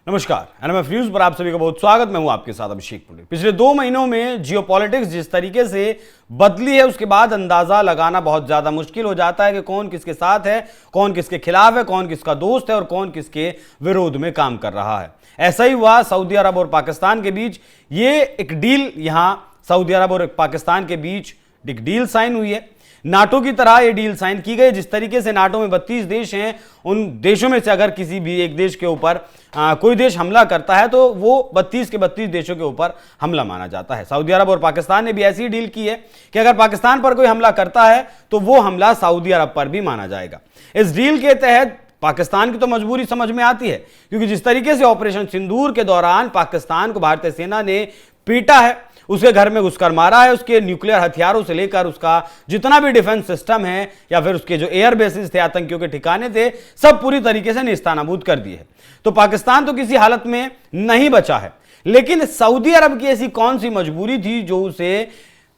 नमस्कार, NMF news पर आप सभी का बहुत स्वागत। मैं हूं आपके साथ अभिषेक पुरी। पिछले 2 महीनों में जियोपॉलिटिक्स जिस तरीके से बदली है उसके बाद अंदाजा लगाना बहुत ज्यादा मुश्किल हो जाता है कि कौन किसके साथ है, कौन किसके खिलाफ है, कौन किसका दोस्त है और कौन किसके विरोध में काम कर रहा है। ऐसा ही हुआ सऊदी अरब और पाकिस्तान के बीच। ये एक डील, यहां सऊदी अरब और पाकिस्तान के बीच एक डील साइन हुई है। नाटो की तरह ये डील साइन की गई। जिस तरीके से नाटो में 32 देश हैं, उन देशों में से अगर किसी भी एक देश के ऊपर कोई देश हमला करता है तो वो 32 के 32 देशों के ऊपर हमला माना जाता है। सऊदी अरब और पाकिस्तान ने भी ऐसी डील की है कि अगर पाकिस्तान पर कोई हमला करता है तो वो हमला सऊदी अरब पर भी माना जाएगा। इस डील के तहत पाकिस्तान की तो मजबूरी समझ में आती है, क्योंकि जिस तरीके से ऑपरेशन सिंदूर के दौरान पाकिस्तान को भारतीय सेना ने पीटा है, उसके घर में घुसकर मारा है, उसके न्यूक्लियर हथियारों से लेकर उसका जितना भी डिफेंस सिस्टम है या फिर उसके जो एयर बेसिस थे, आतंकियों के ठिकाने थे, सब पूरी तरीके से नेस्तनाबूद कर दिए। तो पाकिस्तान तो किसी हालत में नहीं बचा है। लेकिन सऊदी अरब की ऐसी कौन सी मजबूरी थी जो उसे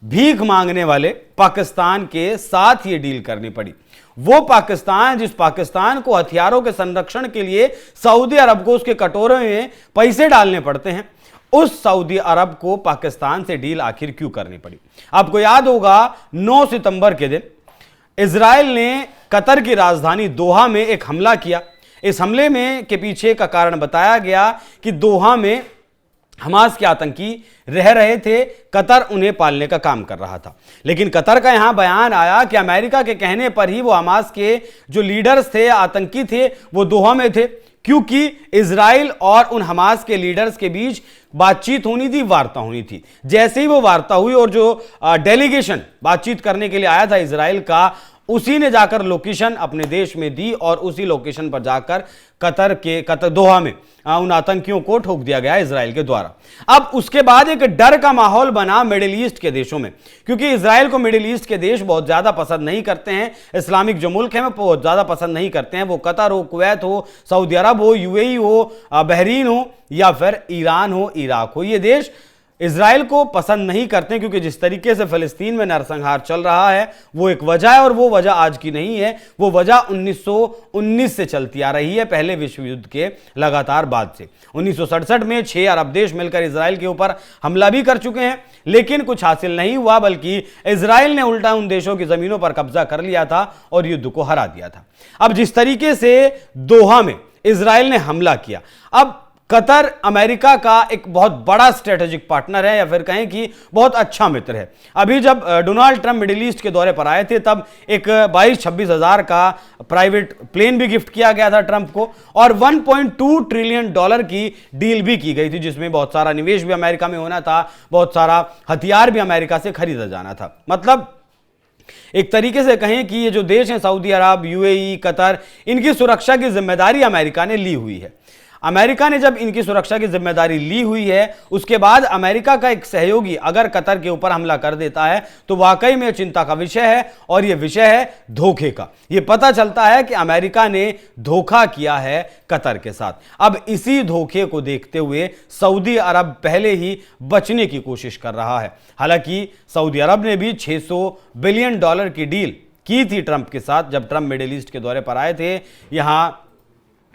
भीख मांगने वाले पाकिस्तान के साथ ये डील करनी पड़ी? वो पाकिस्तान जिस पाकिस्तान को हथियारों के संरक्षण के लिए सऊदी अरब को उसके कटोरे में पैसे डालने पड़ते हैं, उस सऊदी अरब को पाकिस्तान से डील आखिर क्यों करनी पड़ी? आपको याद होगा 9 सितंबर के दिन इजराइल ने कतर की राजधानी दोहा में एक हमला किया। इस हमले में के पीछे का कारण बताया गया कि दोहा में हमास के आतंकी रह रहे थे, कतर उन्हें पालने का काम कर रहा था। लेकिन कतर का यहां बयान आया कि अमेरिका के कहने पर ही वो हमास के जो लीडर्स थे, आतंकी थे, वो दोहा में थे, क्योंकि इजराइल और उन हमास के लीडर्स के बीच बातचीत होनी थी, वार्ता होनी थी। जैसे ही वो वार्ता हुई और जो डेलीगेशन बातचीत करने के लिए आया था इजराइल का, उसी ने जाकर लोकेशन अपने देश में दी और उसी लोकेशन पर जाकर कतर दोहा में उन आतंकियों को ठोक दिया गया इजराइल के द्वारा। अब उसके बाद एक डर का माहौल बना मिडिल ईस्ट के देशों में, क्योंकि इजराइल को मिडिल ईस्ट के देश बहुत ज्यादा पसंद नहीं करते हैं। इस्लामिक जो मुल्क है वो बहुत ज्यादा पसंद नहीं करते हैं। वो कतर हो, कुवैत हो, सऊदी अरब हो, यूएई हो, बहरीन हो या फिर ईरान हो, इराक हो, ये देश इजराइल को पसंद नहीं करते, क्योंकि जिस तरीके से फिलिस्तीन में नरसंहार चल रहा है वो एक वजह है, और वो वजह आज की नहीं है। वो वजह 1919 से चलती आ रही है, पहले विश्व युद्ध के लगातार बाद से। 1967 में 6 अरब देश मिलकर इजराइल के ऊपर हमला भी कर चुके हैं, लेकिन कुछ हासिल नहीं हुआ, बल्कि इजराइल ने उल्टा उन देशों की जमीनों पर कब्जा कर लिया था और युद्ध को हरा दिया था। अब जिस तरीके से दोहा में इजराइल ने हमला किया, अब कतर अमेरिका का एक बहुत बड़ा स्ट्रेटेजिक पार्टनर है, या फिर कहें कि बहुत अच्छा मित्र है। अभी जब डोनाल्ड ट्रंप मिडिल ईस्ट के दौरे पर आए थे, तब एक 22-26 हज़ार का प्राइवेट प्लेन भी गिफ्ट किया गया था ट्रंप को, और $1.2 ट्रिलियन की डील भी की गई थी, जिसमें बहुत सारा निवेश भी अमेरिका में होना था, बहुत सारा हथियार भी अमेरिका से खरीदा जाना था। मतलब एक तरीके से कहें कि ये जो देश हैं सऊदी अरब, यूएई, कतर, इनकी सुरक्षा की जिम्मेदारी अमेरिका ने ली हुई है। अमेरिका ने जब इनकी सुरक्षा की जिम्मेदारी ली हुई है, उसके बाद अमेरिका का एक सहयोगी अगर कतर के ऊपर हमला कर देता है तो वाकई में चिंता का विषय है, और यह विषय है धोखे का। यह पता चलता है कि अमेरिका ने धोखा किया है कतर के साथ। अब इसी धोखे को देखते हुए सऊदी अरब पहले ही बचने की कोशिश कर रहा है। हालांकि सऊदी अरब ने भी $600 बिलियन की डील की थी ट्रंप के साथ। जब ट्रंप मिडिल ईस्ट के दौरे पर आए थे, यहां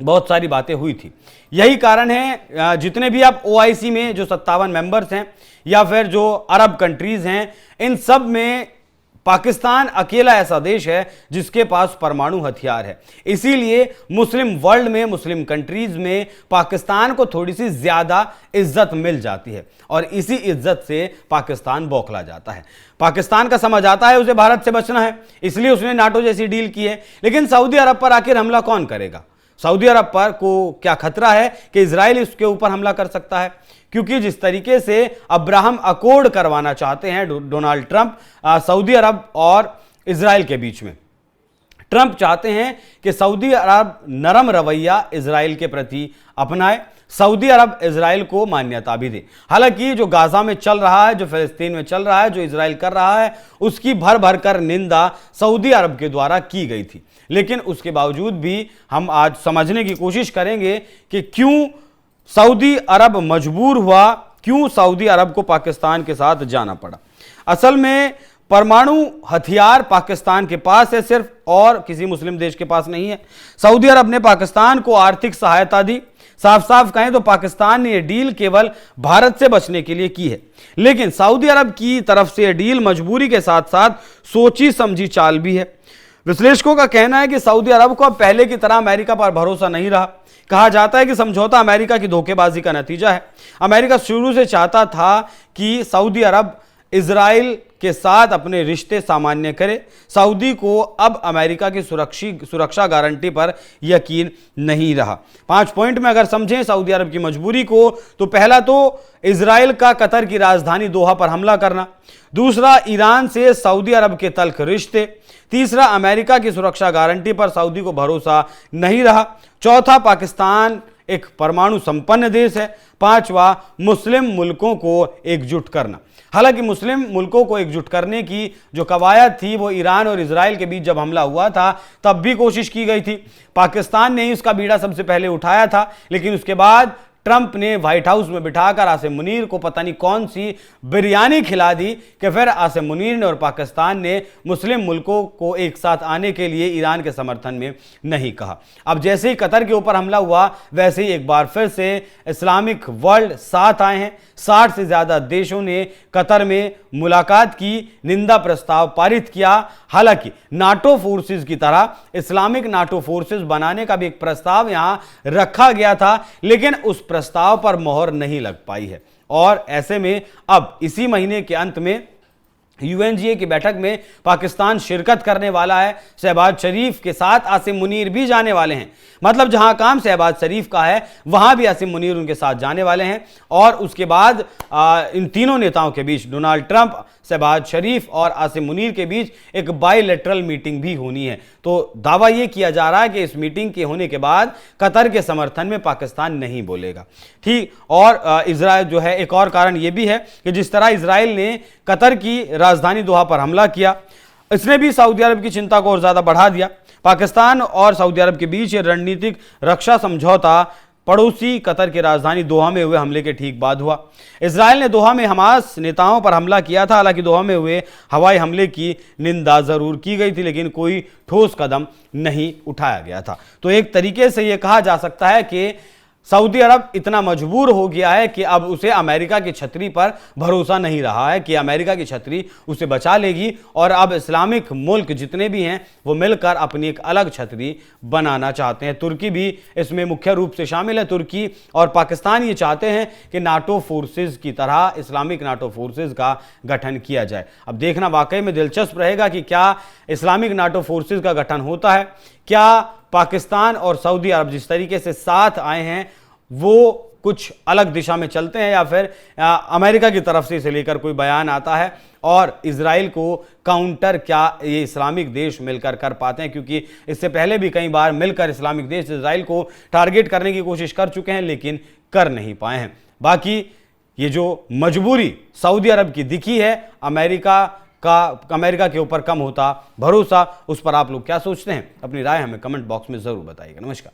बहुत सारी बातें हुई थी। यही कारण है जितने भी आप ओआईसी में जो 57 मेंबर्स हैं या फिर जो अरब कंट्रीज हैं, इन सब में पाकिस्तान अकेला ऐसा देश है जिसके पास परमाणु हथियार है। इसीलिए मुस्लिम वर्ल्ड में, मुस्लिम कंट्रीज में पाकिस्तान को थोड़ी सी ज्यादा इज्जत मिल जाती है, और इसी इज्जत से पाकिस्तान बौखला जाता है। पाकिस्तान का समझ आता है उसे भारत से बचना है, इसलिए उसने नाटो जैसी डील की है। लेकिन सऊदी अरब पर आखिर हमला कौन करेगा? सऊदी अरब पर को क्या खतरा है कि इजराइल इसके ऊपर हमला कर सकता है? क्योंकि जिस तरीके से अब्राहम अकॉर्ड करवाना चाहते हैं डोनाल्ड ट्रंप सऊदी अरब और इजराइल के बीच में, ट्रंप चाहते हैं कि सऊदी अरब नरम रवैया इजराइल के प्रति अपनाए, सऊदी अरब इजराइल को मान्यता भी दे। हालांकि जो गाजा में चल रहा है, जो फिलिस्तीन में चल रहा है, जो इजराइल कर रहा है, उसकी भर भर कर निंदा सऊदी अरब के द्वारा की गई थी। लेकिन उसके बावजूद भी हम आज समझने की कोशिश करेंगे कि क्यों सऊदी अरब मजबूर हुआ, क्यों सऊदी अरब को पाकिस्तान के साथ जाना पड़ा। असल में परमाणु हथियार पाकिस्तान के पास है सिर्फ, और किसी मुस्लिम देश के पास नहीं है। सऊदी अरब ने पाकिस्तान को आर्थिक सहायता दी। साफ साफ कहें तो पाकिस्तान ने यह डील केवल भारत से बचने के लिए की है, लेकिन सऊदी अरब की तरफ से यह डील मजबूरी के साथ साथ सोची समझी चाल भी है। विश्लेषकों का कहना है कि सऊदी अरब को अब पहले की तरह अमेरिका पर भरोसा नहीं रहा। कहा जाता है कि समझौता अमेरिका की धोखेबाजी का नतीजा है। अमेरिका शुरू से चाहता था कि सऊदी अरब इजराइल के साथ अपने रिश्ते सामान्य करे। सऊदी को अब अमेरिका की सुरक्षा गारंटी पर यकीन नहीं रहा। 5 पॉइंट में अगर समझें सऊदी अरब की मजबूरी को, तो पहला तो इजराइल का कतर की राजधानी दोहा पर हमला करना, दूसरा ईरान से सऊदी अरब के तल्ख रिश्ते, तीसरा अमेरिका की सुरक्षा गारंटी पर सऊदी को भरोसा नहीं रहा, चौथा पाकिस्तान एक परमाणु संपन्न देश है, पांचवा मुस्लिम मुल्कों को एकजुट करना। हालांकि मुस्लिम मुल्कों को एकजुट करने की जो कवायद थी वो ईरान और इजराइल के बीच जब हमला हुआ था तब भी कोशिश की गई थी। पाकिस्तान ने ही उसका बीड़ा सबसे पहले उठाया था, लेकिन उसके बाद ट्रंप ने व्हाइट हाउस में बिठाकर आसिम मुनीर को पता नहीं कौन सी बिरयानी खिला दी कि फिर आसिम मुनीर ने और पाकिस्तान ने मुस्लिम मुल्कों को एक साथ आने के लिए ईरान के समर्थन में नहीं कहा। अब जैसे ही कतर के ऊपर हमला हुआ वैसे ही एक बार फिर से इस्लामिक वर्ल्ड साथ आए हैं। 60 से ज्यादा देशों ने कतर में मुलाकात की, निंदा प्रस्ताव पारित किया। हालांकि नाटो फोर्सेस की तरह इस्लामिक नाटो फोर्सेस बनाने का भी एक प्रस्ताव यहां रखा गया था, लेकिन उस प्रस्ताव पर मोहर नहीं लग पाई है। और ऐसे में अब इसी महीने के अंत में यूएनजीए की बैठक में पाकिस्तान शिरकत करने वाला है। शहबाज शरीफ के साथ आसिम मुनीर भी जाने वाले हैं। मतलब जहां काम शहबाज शरीफ का है वहां भी आसिम मुनीर उनके साथ जाने वाले हैं। और उसके बाद इन तीनों नेताओं के बीच, डोनाल्ड ट्रंप, शहबाज शरीफ और आसिम मुनीर के बीच एक बायलैटरल मीटिंग भी होनी है। तो दावा यह किया जा रहा है कि इस मीटिंग के होने के बाद कतर के समर्थन में पाकिस्तान नहीं बोलेगा। ठीक, और इजराइल जो है, एक और कारण यह भी है कि जिस तरह इजराइल ने कतर की राजधानी दोहा पर हमला किया, इसने भी सऊदी अरब की चिंता को और ज्यादा बढ़ा दिया। पाकिस्तान और सऊदी अरब के बीच रणनीतिक रक्षा समझौता पड़ोसी कतर की राजधानी दोहा में हुए हमले के ठीक बाद हुआ। इजराइल ने दोहा में हमास नेताओं पर हमला किया था। हालांकि दोहा में हुए हवाई हमले की निंदा जरूर की गई थी, लेकिन कोई ठोस कदम नहीं उठाया गया था। तो एक तरीके से यह कहा जा सकता है कि सऊदी अरब इतना मजबूर हो गया है कि अब उसे अमेरिका की छतरी पर भरोसा नहीं रहा है कि अमेरिका की छतरी उसे बचा लेगी, और अब इस्लामिक मुल्क जितने भी हैं वो मिलकर अपनी एक अलग छतरी बनाना चाहते हैं। तुर्की भी इसमें मुख्य रूप से शामिल है। तुर्की और पाकिस्तान ये चाहते हैं कि नाटो फोर्सेस की तरह इस्लामिक नाटो फोर्सेस का गठन किया जाए। अब देखना वाकई में दिलचस्प रहेगा कि क्या इस्लामिक नाटो फोर्सेस का गठन होता है, क्या पाकिस्तान और सऊदी अरब जिस तरीके से साथ आए हैं वो कुछ अलग दिशा में चलते हैं, या फिर अमेरिका की तरफ से इसे लेकर कोई बयान आता है और इजराइल को काउंटर क्या ये इस्लामिक देश मिलकर कर पाते हैं। क्योंकि इससे पहले भी कई बार मिलकर इस्लामिक देश इजराइल को टारगेट करने की कोशिश कर चुके हैं, लेकिन कर नहीं पाए हैं। बाकी ये जो मजबूरी सऊदी अरब की दिखी है, अमेरिका के ऊपर कम होता भरोसा, उस पर आप लोग क्या सोचते हैं? अपनी राय हमें कमेंट बॉक्स में जरूर बताइएगा। नमस्कार।